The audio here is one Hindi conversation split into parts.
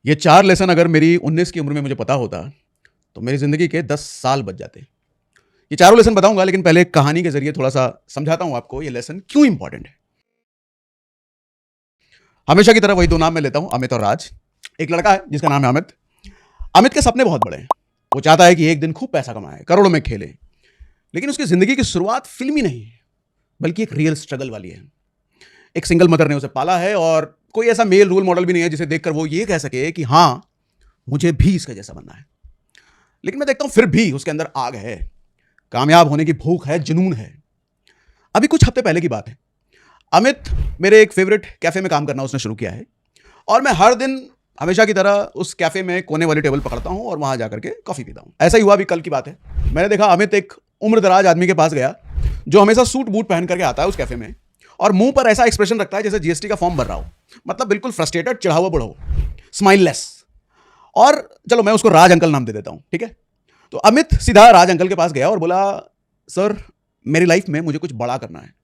ये 4 लेसन अगर मेरी 19 की उम्र में मुझे पता होता, तो मेरी ज़िंदगी के 10 साल बच जाते। ये चारों लेसन बताऊँगा, लेकिन पहले एक कहानी के ज़रिए थोड़ा-सा समझाता हूँ आपको ये लेसन क्यों इम्पोर्टेंट है। हमेशा की तरह वही 2 नाम मैं लेता हूँ, अमित और राज। एक लड़का है जिसका नाम है अमित। अमित के सपने बहुत बड़े हैं। वो चाहता है कि एक दिन खूब पैसा कमाए, करोड़ों में खेले। लेकिन उसकी ज़िंदगी की शुरुआत फ़िल्मी नहीं है, बल्कि एक रियल स्ट्रगल वाली है। एक सिंगल मदर ने उसे पाला है और कोई ऐसा मेल रोल मॉडल भी नहीं है जिसे देखकर वो ये कह सके कि हाँ, मुझे भी इसके जैसा बनना है। लेकिन मैं देखता हूँ फिर भी उसके अंदर आग है, कामयाब होने की भूख है, जुनून है। अभी कुछ हफ्ते पहले की बात है। अमित मेरे एक फेवरेट कैफ़े में काम करना उसने शुरू किया है और मैं हर दिन हमेशा की तरह उस कैफ़े में कोने वाली टेबल पकड़ता हूँ और वहाँ जाकर के कॉफ़ी पीता हूँ। ऐसा ही हुआ अभी कल की बात है। मैंने देखा अमित एक उम्र-दराज आदमी के पास गया, जो हमेशा सूट-बूट पहन करके आता है उस कैफ़े में और मुँह पर ऐसा एक्सप्रेशन रखता है जैसे जीएसटी का फॉर्म भर रहा हो। मतलब बिल्कुल फ्रस्ट्रेटेड, चिढ़ा हुआ बूढ़ा हो, स्माइललेस। और चलो मैं उसको राज अंकल नाम दे देता हूँ, ठीक है? तो अमित सीधा राज अंकल के पास गया और बोला, "सर, मेरी लाइफ़ में मुझे कुछ बड़ा करना है,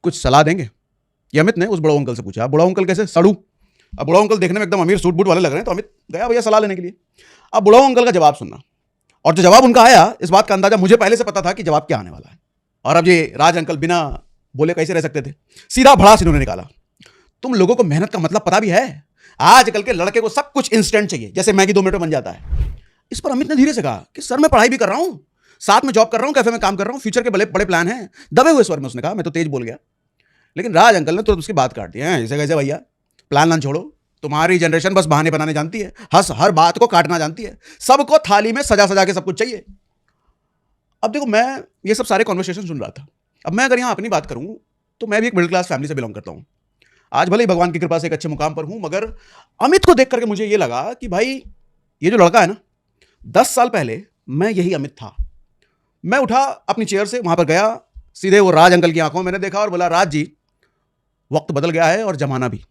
कुछ सलाह देंगे?" ये अमित ने उस बड़ो अंकल से पूछा। बड़ो अंकल कैसे? सड़ू। अब बड़ो अंकल देखने में एकदम अमीर सूट बूट वाले लग रहे हैं, तो अमित गया भैया सलाह लेने के लिए। अब बड़ो अंकल का जवाब सुनना, और जो जवाब उनका आया, इस बात का अंदाजा मुझे पहले से पता था कि जवाब क्या आने वाला है। और अब ये राज अंकल बिना बोले कैसे रह सकते थे? सीधा भड़ास इन्होंने निकाला, "तुम लोगों को मेहनत का मतलब पता भी है? आजकल के लड़के को सब कुछ इंस्टेंट चाहिए, जैसे मैगी 2 मिनट में बन जाता है।" इस पर अमित ने धीरे से कहा कि सर, मैं पढ़ाई भी कर रहा हूँ, साथ में जॉब कर रहा हूँ, कैफे में काम कर रहा हूँ, फ्यूचर के बड़े बड़े प्लान हैं। दबे हुए स्वर में उसने कहा। मैं तो तेज बोल गया, लेकिन राज अंकल ने तुरंत उसकी बात काट दी। "हैं, इसे कैसे भैया? प्लान ना छोड़ो, तुम्हारी जनरेशन बस बहाने बनाने जानती है, हर बात को काटना जानती है, सबको थाली में सजा सजा के सब कुछ चाहिए।" अब देखो, मैं ये सब सारे कॉन्वर्सेशन सुन रहा था। अब मैं अगर यहाँ अपनी बात करूँ, तो मैं भी एक मिडिल क्लास फैमिली से बिलोंग करता हूँ। आज भले ही भगवान की कृपा से एक अच्छे मुकाम पर हूँ, मगर अमित को देख करके मुझे ये लगा कि भाई, ये जो लड़का है ना, 10 साल पहले मैं यही अमित था। मैं उठा अपनी चेयर से, वहां पर गया, सीधे वो राज अंकल की आंखों में मैंने देखा और बोला, "राज जी, वक्त बदल गया है और जमाना भी।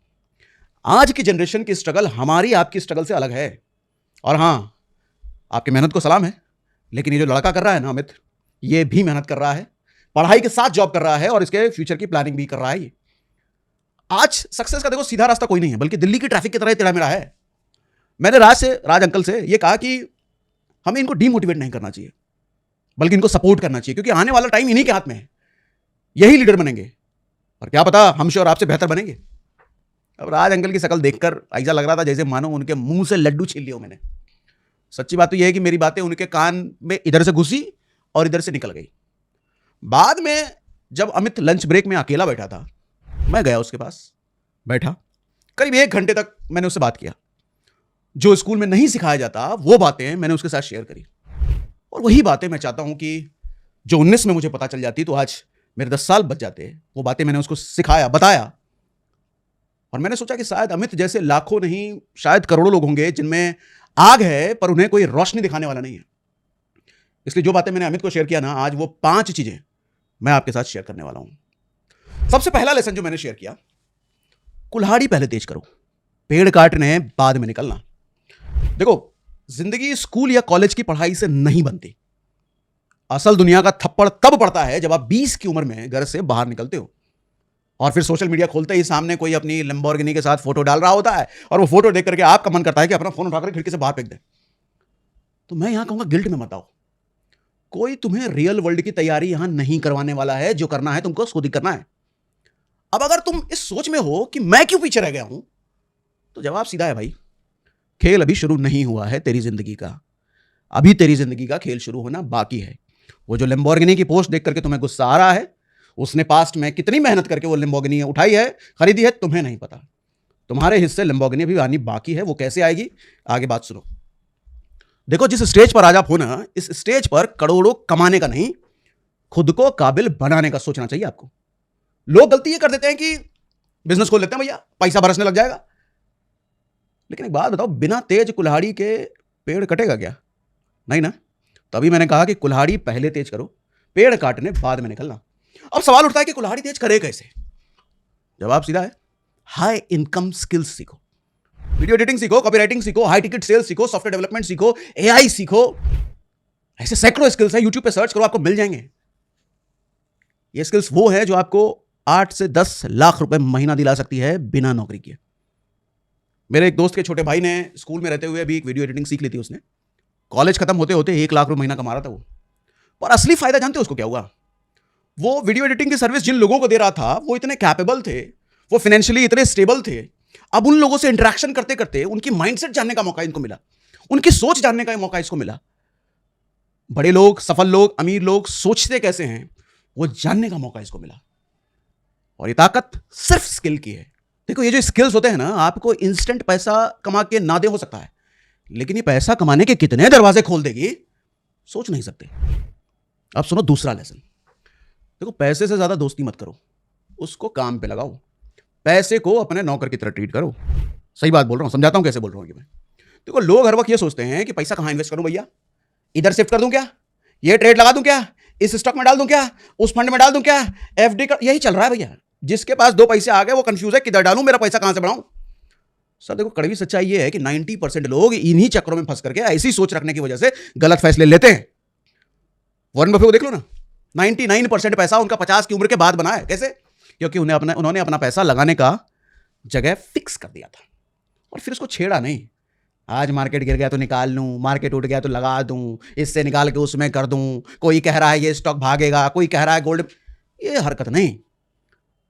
आज की जनरेशन की स्ट्रगल हमारी आपकी स्ट्रगल से अलग है। और हाँ, आपकी मेहनत को सलाम है, लेकिन ये जो लड़का कर रहा है ना अमित, ये भी मेहनत कर रहा है, पढ़ाई के साथ जॉब कर रहा है और इसके फ्यूचर की प्लानिंग भी कर रहा है। ये आज सक्सेस का देखो सीधा रास्ता कोई नहीं है, बल्कि दिल्ली की ट्रैफिक की तरह टेढ़ा मेढ़ा है।" मैंने राज अंकल से ये कहा कि हमें इनको डीमोटिवेट नहीं करना चाहिए, बल्कि इनको सपोर्ट करना चाहिए, क्योंकि आने वाला टाइम इन्हीं के हाथ में है। यही लीडर बनेंगे और क्या पता हमसे और आपसे बेहतर बनेंगे। अब राज अंकल की शक्ल देखकर ऐसा लग रहा था जैसे मानो उनके मुंह से लड्डू छीन लिया मैंने। सच्ची बात तो यह है कि मेरी बातें उनके कान में इधर से घुसी और इधर से निकल गई। बाद में जब अमित लंच ब्रेक में अकेला बैठा था, मैं गया उसके पास, बैठा, करीब 1 घंटे तक मैंने उससे बात किया। जो स्कूल में नहीं सिखाया जाता वो बातें मैंने उसके साथ शेयर करी, और वही बातें मैं चाहता हूं कि जो 19 में मुझे पता चल जाती तो आज मेरे 10 साल बच जाते। वो बातें मैंने उसको सिखाया, बताया, और मैंने सोचा कि शायद अमित जैसे लाखों नहीं, शायद करोड़ों लोग होंगे जिनमें आग है पर उन्हें कोई रोशनी दिखाने वाला नहीं है। इसलिए जो बातें मैंने अमित को शेयर किया ना, आज वो 5 चीजें मैं आपके साथ शेयर करने वाला हूं। सबसे पहला लेसन जो मैंने शेयर किया, कुल्हाड़ी पहले तेज करो, पेड़ काटने बाद में निकलना। देखो, जिंदगी स्कूल या कॉलेज की पढ़ाई से नहीं बनती। असल दुनिया का थप्पड़ तब पड़ता है जब आप 20 की उम्र में घर से बाहर निकलते हो और फिर सोशल मीडिया खोलते ही सामने कोई अपनी लैम्बोर्गिनी के साथ फोटो डाल रहा होता है और वो फोटो देख करके आपका मन करता है कि अपना फोन उठाकर खिड़की से बाहर फेंक दे। तो मैं यहां कहूंगा, गिल्ट में मत आओ। कोई तुम्हें रियल वर्ल्ड की तैयारी यहां नहीं करवाने वाला है। जो करना है तुमको खुद ही करना है। अब अगर तुम इस सोच में हो कि मैं क्यों पीछे रह गया हूं, तो जवाब सीधा है भाई, खेल अभी शुरू नहीं हुआ है तेरी जिंदगी का। अभी तेरी जिंदगी का खेल शुरू होना बाकी है। वो जो लैम्बोर्गिनी की पोस्ट देख करके तुम्हें गुस्सा आ रहा है, उसने पास्ट में कितनी मेहनत करके वो लैम्बोर्गिनी उठाई है, खरीदी है, तुम्हें नहीं पता। तुम्हारे हिस्से लैम्बोर्गिनी भी आनी बाकी है। वो कैसे आएगी, आगे बात सुनो। देखो, जिस स्टेज पर आज आप हो ना, इस स्टेज पर करोड़ों कमाने का नहीं, खुद को काबिल बनाने का सोचना चाहिए आपको। लोग गलती ये कर देते हैं कि बिजनेस खोल लेते हैं भैया, पैसा बरसने लग जाएगा। लेकिन एक बात बताओ, बिना तेज कुल्हाड़ी के पेड़ कटेगा क्या? नहीं ना। तभी मैंने कहा कि कुल्हाड़ी पहले तेज करो, पेड़ काटने बाद में निकलना। अब सवाल उठता है कि कुल्हाड़ी तेज करे कैसे? जवाब सीधा है, हाई इनकम स्किल्स सीखो। वीडियो एडिटिंग सीखो, कॉपी राइटिंग सीखो, हाई टिकट सेल्स सीखो, सॉफ्टवेयर डेवलपमेंट सीखो, एआई सीखो। ऐसे सैकड़ों स्किल्स है, यूट्यूब पे सर्च करो, आपको मिल जाएंगे। ये स्किल्स वो है जो आपको 8 से 10 लाख रुपए महीना दिला सकती है बिना नौकरी किए। मेरे एक दोस्त के छोटे भाई ने स्कूल में रहते हुए अभी एक वीडियो एडिटिंग सीख ली थी उसने। कॉलेज खत्म होते होते 1 लाख रुपए महीना कमा रहा था वो। पर असली फायदा जानते हो उसको क्या हुआ? वो वीडियो एडिटिंग की सर्विस जिन लोगों को दे रहा था वो इतने कैपेबल थे, वो फाइनेंशियली इतने स्टेबल थे। अब उन लोगों से इंटरेक्शन करते करते उनकी माइंडसेट जानने का मौका इनको मिला, उनकी सोच जानने का मौका इसको मिला। बड़े लोग, सफल लोग, अमीर लोग सोचते कैसे हैं वो जानने का मौका इसको मिला। और ये ताकत सिर्फ स्किल की है। देखो ये जो स्किल्स होते हैं ना, आपको इंस्टेंट पैसा कमा के ना दे हो सकता है, लेकिन ये पैसा कमाने के कितने दरवाजे खोल देगी सोच नहीं सकते। अब सुनो दूसरा लेसन। देखो पैसे से ज्यादा दोस्ती मत करो, उसको काम पे लगाओ। पैसे को अपने नौकर की तरह ट्रीट करो। सही बात बोल रहा हूं, समझाता हूं कैसे बोल रहा हूं मैं। देखो लोग हर वक्त ये सोचते हैं कि पैसा कहां इन्वेस्ट करूं भैया, इधर शिफ्ट कर दूं क्या, ये ट्रेड लगा दूं क्या, इस स्टॉक में डाल दूं क्या, उस फंड में डाल दूं क्या, एफडी का, यही चल रहा है भैया। जिसके पास 2 पैसे आ गए वो कंफ्यूज है किधर डालूं, मेरा पैसा कहां से बढ़ाऊं। सर देखो कड़वी सच्चाई ये है कि 90% लोग इन्हीं चक्रों में फंस करके ऐसी सोच रखने की वजह से गलत फैसले लेते हैं। वॉरेन बफे को देख लो ना, 99% पैसा उनका 50 की उम्र के बाद बना है। कैसे? क्योंकि उन्होंने अपना पैसा लगाने का जगह फिक्स कर दिया था और फिर उसको छेड़ा नहीं। आज मार्केट गिर गया तो निकाल लूं, मार्केट उठ गया तो लगा दूं, इससे निकाल के उसमें कर दूं, कोई कह रहा है ये स्टॉक भागेगा, कोई कह रहा है गोल्ड, ये हरकत नहीं।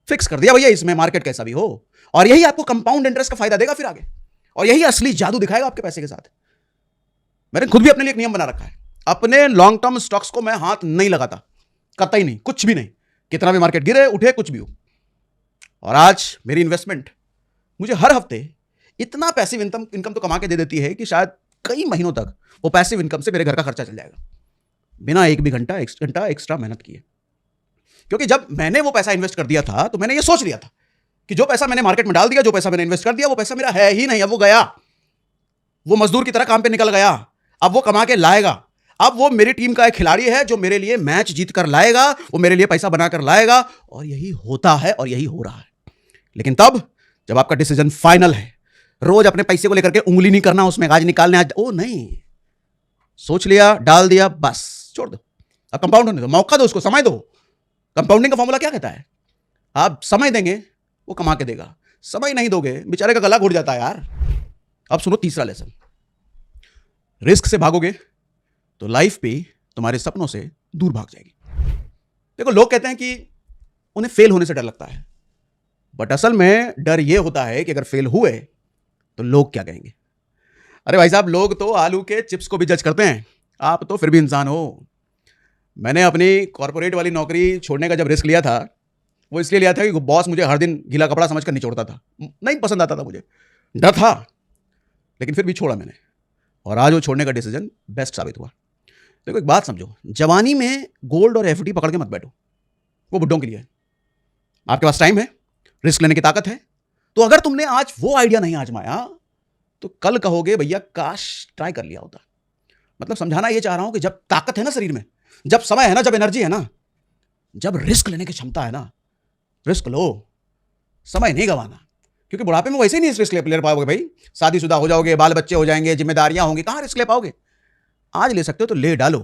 फिक्स कर दिया भैया, इसमें मार्केट कैसा भी हो। और यही आपको कंपाउंड इंटरेस्ट का फायदा देगा फिर आगे, और यही असली जादू दिखाएगा आपके पैसे के साथ। मैंने खुद भी अपने लिए एक नियम बना रखा है, अपने लॉन्ग टर्म स्टॉक्स को मैं हाथ नहीं लगाता, कतई नहीं, कुछ भी नहीं, कितना भी मार्केट गिरे उठे कुछ भी हो। और आज मेरी इन्वेस्टमेंट मुझे हर हफ्ते इतना पैसिव इनकम तो कमा के दे देती है कि शायद कई महीनों तक वो पैसिव इनकम से मेरे घर का खर्चा चल जाएगा, बिना एक भी घंटा एक्स्ट्रा मेहनत किए। क्योंकि जब मैंने वो पैसा इन्वेस्ट कर दिया था तो मैंने ये सोच लिया था कि जो पैसा मैंने मार्केट में डाल दिया, जो पैसा मैंने इन्वेस्ट कर दिया, वो पैसा मेरा है ही नहीं। अब वो गया, वो मजदूर की तरह काम पे निकल गया, अब वो कमा के लाएगा। अब वो मेरी टीम का एक खिलाड़ी है जो मेरे लिए मैच जीत कर लाएगा, वो मेरे लिए पैसा बनाकर लाएगा। और यही होता है और यही हो रहा है। लेकिन तब जब आपका डिसीजन फाइनल है, रोज अपने पैसे को लेकर के उंगली नहीं करना उसमें, आज निकालने आज, ओ नहीं, सोच लिया, डाल दिया, बस छोड़ दो। अब कंपाउंड होने दो, मौका दो उसको, समय दो। कंपाउंडिंग का फॉर्मूला क्या कहता है? आप समय देंगे वो कमा के देगा, समय नहीं दोगे बेचारे का गला घुट जाता है यार। अब सुनो तीसरा लेसन। रिस्क से भागोगे तो लाइफ भी तुम्हारे सपनों से दूर भाग जाएगी। देखो लोग कहते हैं कि उन्हें फेल होने से डर लगता है, बट असल में डर यह होता है कि अगर फेल हुए तो लोग क्या कहेंगे। अरे भाई साहब, लोग तो आलू के चिप्स को भी जज करते हैं, आप तो फिर भी इंसान हो। मैंने अपनी कॉर्पोरेट वाली नौकरी छोड़ने का जब रिस्क लिया था, वो इसलिए लिया था कि बॉस मुझे हर दिन गीला कपड़ा समझकर नहीं छोड़ता था, नहीं पसंद आता था, मुझे डर था, लेकिन फिर भी छोड़ा मैंने। और आज वो छोड़ने का डिसीजन बेस्ट साबित हुआ। देखो एक बात समझो, जवानी में गोल्ड और एफडी पकड़ के मत बैठो, वो बुड्ढों के लिए है। आपके पास टाइम है, रिस्क लेने की ताकत है, तो अगर तुमने आज वो आइडिया नहीं आजमाया तो कल कहोगे भैया काश ट्राई कर लिया होता। मतलब समझाना ये चाह रहा हूं कि जब ताकत है ना शरीर में, जब समय है ना, जब एनर्जी है ना, जब रिस्क लेने की क्षमता है ना, रिस्क लो, समय नहीं गंवाना। क्योंकि बुढ़ापे में वैसे ही नहीं रिस्क ले पाओगे भाई, शादीशुदा हो जाओगे, बाल बच्चे हो जाएंगे, जिम्मेदारियां होंगी, कहां रिस्क ले पाओगे। आज ले सकते हो तो ले डालो,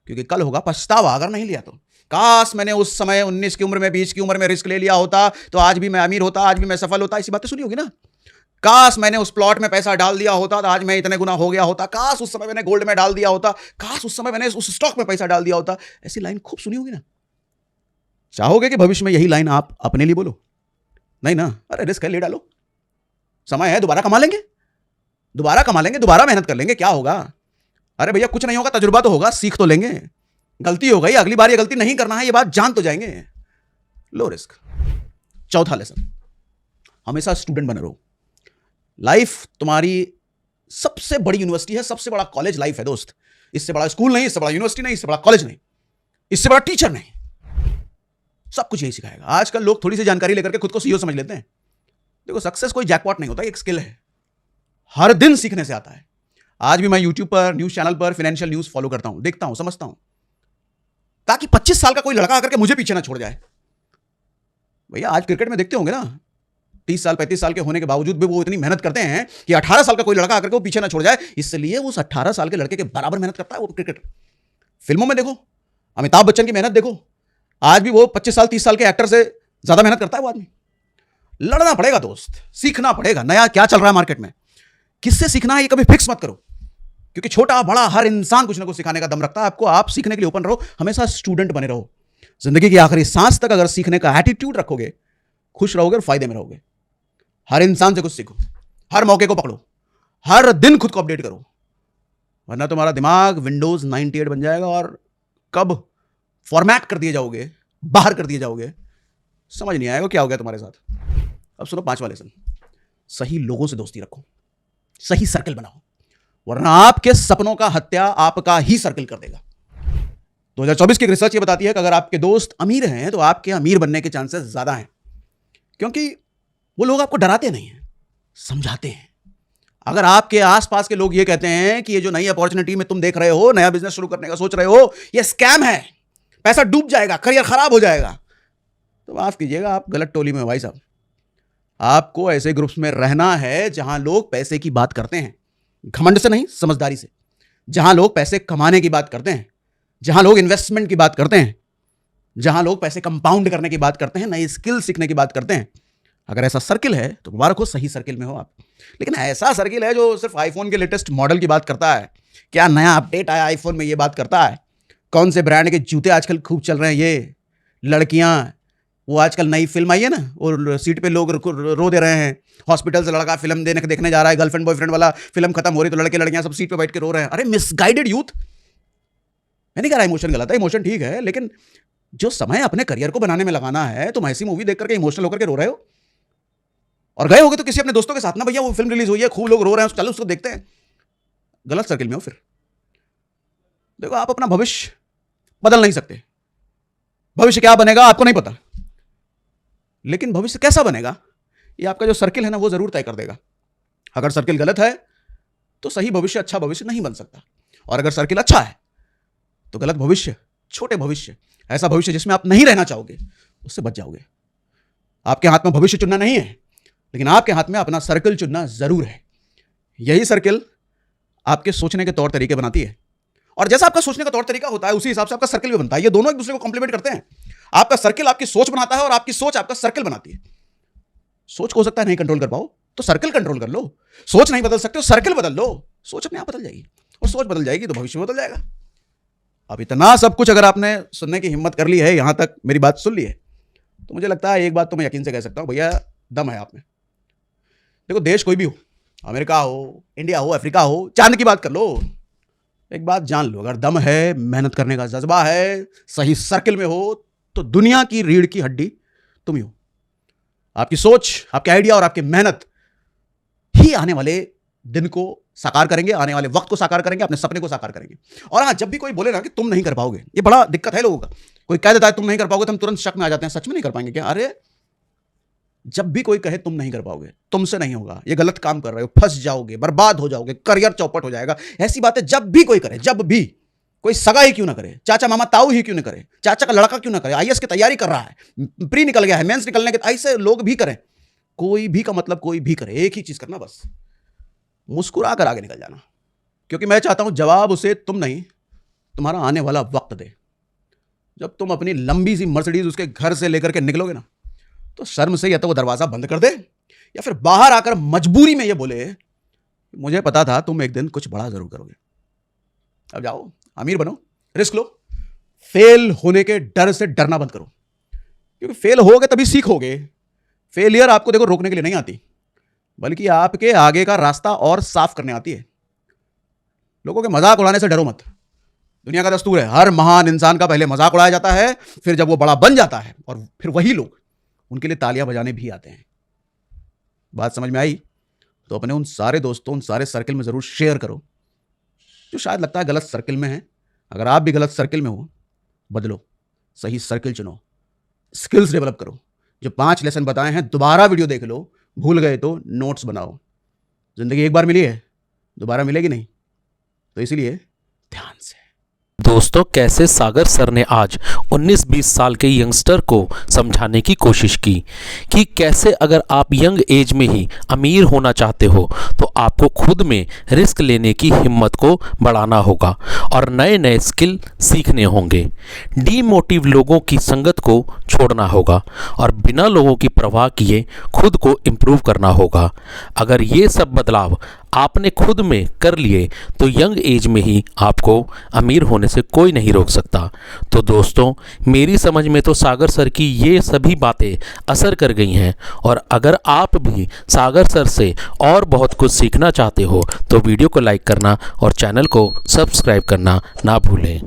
क्योंकि कल होगा पछतावा अगर नहीं लिया तो। काश मैंने उस समय 19 की उम्र में, 20 की उम्र में रिस्क ले लिया होता तो आज भी मैं अमीर होता, आज भी मैं सफल होता। ऐसी बातें सुनी होगी ना। काश मैंने उस प्लॉट में पैसा डाल दिया होता तो आज मैं इतने गुना हो गया होता। काश उस समय मैंने गोल्ड में डाल दिया होता, काश उस समय मैंने उस स्टॉक में पैसा डाल दिया होता। ऐसी लाइन खूब सुनी होगी ना। चाहोगे कि भविष्य में यही लाइन आप अपने लिए बोलो? नहीं ना। अरे रिस्क है, ले डालो, समय है, दोबारा कमा लेंगे, दोबारा मेहनत कर लेंगे, क्या होगा। अरे भैया कुछ नहीं होगा, तजुर्बा तो होगा, सीख तो लेंगे। गलती हो गई, अगली बार ये गलती नहीं करना है, ये बात जान तो जाएंगे। Low risk. चौथा लेसन, हमेशा स्टूडेंट बने रहो। लाइफ तुम्हारी सबसे बड़ी यूनिवर्सिटी है, सबसे बड़ा कॉलेज लाइफ है दोस्त। इससे बड़ा स्कूल नहीं, इससे बड़ा यूनिवर्सिटी नहीं, इससे बड़ा कॉलेज नहीं, इससे बड़ा टीचर नहीं। सब कुछ यही सिखाएगा। आजकल लोग थोड़ी सी जानकारी लेकर के खुद को सीईओ समझ लेते हैं। देखो सक्सेस कोई जैकपॉट नहीं होता, एक स्किल है, हर दिन सीखने से आता है। आज भी मैं यूट्यूब पर, न्यूज चैनल पर फाइनेंशियल न्यूज फॉलो करता हूं, देखता हूं, समझता हूं, ताकि 25 साल का कोई लड़का आकर के मुझे पीछे ना छोड़ जाए। भैया आज क्रिकेट में देखते होंगे ना, 30 साल 35 साल के होने के बावजूद भी वो इतनी मेहनत करते हैं कि 18 साल का कोई लड़का आकर के वो पीछे ना छोड़ जाए, इसलिए उस 18 साल के लड़के के बराबर मेहनत करता है वो क्रिकेटर। फिल्मों में देखो, अमिताभ बच्चन की मेहनत देखो, आज भी वो 25 साल 30 साल के एक्टर से ज्यादा मेहनत करता है वो आदमी। लड़ना पड़ेगा दोस्त, सीखना पड़ेगा, नया क्या चल रहा है मार्केट में, किससे सीखना है ये कभी फिक्स मत करो, क्योंकि छोटा बड़ा हर इंसान कुछ ना कुछ सिखाने का दम रखता है आपको। आप सीखने के लिए ओपन रहो, हमेशा स्टूडेंट बने रहो। जिंदगी की आखिरी सांस तक अगर सीखने का एटीट्यूड रखोगे, खुश रहोगे और फायदे में रहोगे। हर इंसान से कुछ सीखो, हर मौके को पकड़ो, हर दिन खुद को अपडेट करो, वरना तुम्हारा दिमाग विंडोज 98 बन जाएगा और कब फॉर्मेट कर दिए जाओगे, बाहर कर दिए जाओगे, समझ नहीं आएगा क्या हो गया तुम्हारे साथ। अब सुनो 5वां लेसन, सही लोगों से दोस्ती रखो, सही सर्कल बनाओ, वरना आपके सपनों का हत्या आपका ही सर्कल कर देगा। 2024 की रिसर्च ये बताती है कि अगर आपके दोस्त अमीर हैं तो आपके अमीर बनने के चांसेस ज्यादा हैं, क्योंकि वो लोग आपको डराते नहीं हैं, समझाते हैं। अगर आपके आसपास के लोग ये कहते हैं कि ये जो नई अपॉर्चुनिटी में तुम देख रहे हो, नया बिजनेस शुरू करने का सोच रहे हो, ये स्कैम है, पैसा डूब जाएगा, करियर खराब हो जाएगा, तो माफ कीजिएगा, आप गलत टोली में हो भाई साहब। आपको ऐसे ग्रुप्स में रहना है जहां लोग पैसे की बात करते हैं, घमंड से नहीं, समझदारी से। जहां लोग पैसे कमाने की बात करते हैं, जहां लोग इन्वेस्टमेंट की बात करते हैं, जहां लोग पैसे कंपाउंड करने की बात करते हैं, नई स्किल सीखने की बात करते हैं। अगर ऐसा सर्किल है तो मुबारक हो, सही सर्किल में हो आप। लेकिन ऐसा सर्किल है जो सिर्फ आईफोन के लेटेस्ट मॉडल की बात करता है, क्या नया अपडेट आया आईफोन में ये बात करता है, कौन से ब्रांड के जूते आजकल खूब चल रहे हैं, ये लड़कियां, वो आजकल नई फिल्म आई है ना, और सीट पे लोग रो दे रहे हैं, हॉस्पिटल से लड़का फिल्म देखने जा रहा है, गर्लफ्रेंड बॉयफ्रेंड वाला फिल्म खत्म हो रही तो लड़के लड़कियां सब सीट पे बैठ के रो रहे हैं। अरे मिसगाइडेड यूथ। मैं नहीं कह रहा इमोशन गलत है, इमोशन ठीक है, लेकिन जो समय अपने करियर को बनाने में लगाना है, तुम ऐसी मूवी देख करके इमोशनल होकर के रो रहे हो। और गए होगे तो किसी अपने दोस्तों के साथ ना, भैया वो फिल्म रिलीज हुई है, खूब लोग रो रहे हैं, चलो उसको देखते हैं। गलत सर्किल में हो फिर। देखो, आप अपना भविष्य बदल नहीं सकते, भविष्य क्या बनेगा आपको नहीं पता, लेकिन भविष्य कैसा बनेगा ये आपका जो सर्किल है ना वो जरूर तय कर देगा। अगर सर्किल गलत है तो सही भविष्य, अच्छा भविष्य नहीं बन सकता, और अगर सर्किल अच्छा है तो गलत भविष्य, छोटे भविष्य, ऐसा भविष्य जिसमें आप नहीं रहना चाहोगे, उससे बच जाओगे। आपके हाथ में भविष्य चुनना नहीं है, लेकिन आपके हाथ में अपना सर्किल चुनना जरूर है। यही सर्किल आपके सोचने के तौर तरीके बनाती है, और जैसा आपका सोचने का तौर तरीका होता है उसी हिसाब से आपका सर्किल भी बनता है। ये दोनों एक दूसरे को कॉम्प्लीमेंट करते हैं। आपका सर्किल आपकी सोच बनाता है और आपकी सोच आपका सर्किल बनाती है। सोच को हो सकता है नहीं कंट्रोल कर पाओ तो सर्किल कंट्रोल कर लो। सोच नहीं बदल सकते हो, सर्किल बदल लो, सोच अपने आप बदल जाएगी, और सोच बदल जाएगी तो भविष्य बदल जाएगा। अब इतना सब कुछ अगर आपने सुनने की हिम्मत कर ली है, यहां तक मेरी बात सुन ली है, तो मुझे लगता है एक बात तो मैं यकीन से कह सकता हूं, भैया दम है आप में। देखो, देश कोई भी हो, अमेरिका हो, इंडिया हो, अफ्रीका हो, चांद की बात कर लो, एक बात जान लो, अगर दम है, मेहनत करने का जज्बा है, सही सर्किल में हो, तो दुनिया की रीढ़ की हड्डी तुम ही हो। आपकी सोच, आपके आइडिया और आपकी मेहनत ही आने वाले दिन को साकार करेंगे, आने वाले वक्त को साकार करेंगे, अपने सपने को साकार करेंगे। और हाँ, जब भी कोई बोले ना कि तुम नहीं कर पाओगे, ये बड़ा दिक्कत है लोगों का। कोई कह देता है तुम नहीं कर पाओगे तो हम तुरंत शक में आ जाते हैं, सच में नहीं कर पाएंगे क्या? अरे जब भी कोई कहे तुम नहीं कर पाओगे, तुमसे नहीं होगा, ये गलत काम कर रहे हो, फंस जाओगे, बर्बाद हो जाओगे, करियर चौपट हो जाएगा, ऐसी बातें जब भी कोई करे, जब भी कोई सगा ही क्यों ना करे, चाचा मामा ताऊ ही क्यों ना करे, चाचा का लड़का क्यों ना करे, आईएएस की तैयारी कर रहा है, प्री निकल गया है, मेंस निकलने के, ऐसे लोग भी करें, कोई भी का मतलब कोई भी करे, एक ही चीज करना, बस मुस्कुरा कर आगे निकल जाना। क्योंकि मैं चाहता हूं जवाब उसे तुम नहीं, तुम्हारा आने वाला वक्त दे। जब तुम अपनी लंबी सी मर्सिडीज उसके घर से लेकर के निकलोगे ना, तो शर्म से या तो वो दरवाजा बंद कर दे, या फिर बाहर आकर मजबूरी में ये बोले, मुझे पता था तुम एक दिन कुछ बड़ा जरूर करोगे। अब जाओ, अमीर बनो, रिस्क लो, फेल होने के डर से डरना बंद करो, क्योंकि फेल होगे तभी सीखोगे। फेलियर आपको देखो रोकने के लिए नहीं आती, बल्कि आपके आगे का रास्ता और साफ करने आती है। लोगों के मजाक उड़ाने से डरो मत। दुनिया का दस्तूर है, हर महान इंसान का पहले मजाक उड़ाया जाता है, फिर जब वो बड़ा बन जाता है और फिर वही लोग उनके लिए तालियां बजाने भी आते हैं। बात समझ में आई? तो अपने उन सारे दोस्तों, उन सारे सर्किल में जरूर शेयर करो जो शायद लगता है गलत सर्किल में है। अगर आप भी गलत सर्किल में हो, बदलो, सही सर्किल चुनो, स्किल्स डेवलप करो। जो 5 लेसन बताए हैं दोबारा वीडियो देख लो, भूल गए तो नोट्स बनाओ। जिंदगी एक बार मिली है, दोबारा मिलेगी नहीं, तो इसीलिए ध्यान से। दोस्तों, कैसे सागर सर ने आज 19-20 साल के यंगस्टर को समझाने की कोशिश की कि कैसे अगर आप यंग एज में ही अमीर होना चाहते हो तो आपको खुद में रिस्क लेने की हिम्मत को बढ़ाना होगा और नए नए स्किल सीखने होंगे। डीमोटिव लोगों की संगत को छोड़ना होगा और बिना लोगों की परवाह किए खुद को इम्प्रूव करना होगा। अगर ये सब बदलाव आपने खुद में कर लिए तो यंग एज में ही आपको अमीर होने से कोई नहीं रोक सकता। तो दोस्तों, मेरी समझ में तो सागर सर की ये सभी बातें असर कर गई हैं, और अगर आप भी सागर सर से और बहुत कुछ सीखना चाहते हो तो वीडियो को लाइक करना और चैनल को सब्सक्राइब करना ना भूलें।